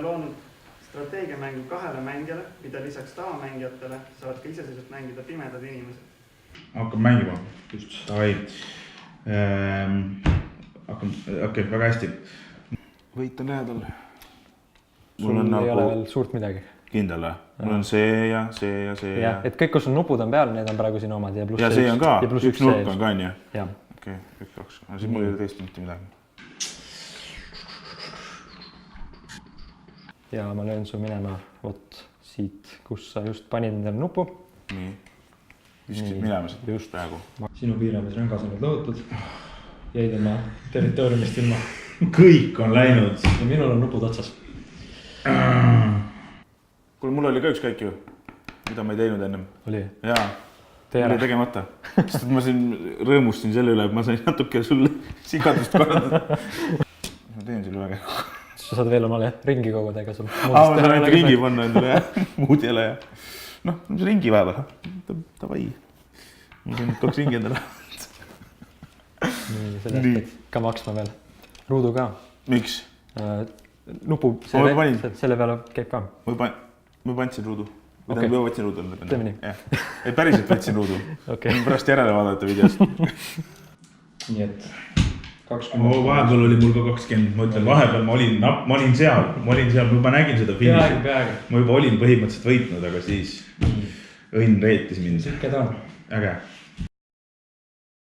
loonud strateegiamängu 2 mängijale, mida lisaks tavamängijatele saavad ka iseseisvalt mängida pimedad inimesed. Hakkab mängima, just. Okei, väga hästi. Võit on lähedal. Sul ei ole veel suurt midagi. Kindel või? Mul on see ja see ja see ja... Et kõik, kus on nupud on peal, need on praegu sinu omad ja pluss ja see on ka, üks nurk on ka on ju? Jah. Okei, kõik 2. Siis mul ei ole tõesti mitte midagi. Ja ma löön su minema vot siit, kus sa just panid endale nupu. Nii. Viskasid minema just praegu. Sinu piiramis rõngas on nüüd lõhutud. Jäid oma territooriumist ilma. Kõik on läinud. Ja minul on nupud otsas. Kuule, mul oli ka üks käik ju, mida ma ei teinud ennem. Oli? Jaa. Oli tegemata. Sest ma siin rõõmustin selle üle, et ma sain natuke sulle sigadust korraldada. Ma teen selle üle käiku. Sa saad veel omale ringi kogudega sul. Ma saan ainult ringi panna endale ja muud jälle ja. Noh, mis ringi vahepeal. Tavai. Ma sain 2 ringi endale. Nii, selle ka maksma veel. Ruudu ka. Miks? Nupu selle peale käib ka. Ma pantsin ruudu. Või ma võtsin ruudu. Teeme nii. Ei, päriselt võtsin ruudu. Pärast järele vaadata videost. Nii et 20. Vahepeal oli mul ka 20. Ma ütlen, vahepeal ma olin seal. Ma juba nägin seda filmi. Ma juba olin põhimõtteliselt võitnud, aga siis õnn reetis mind. Sikke ta on. Äge.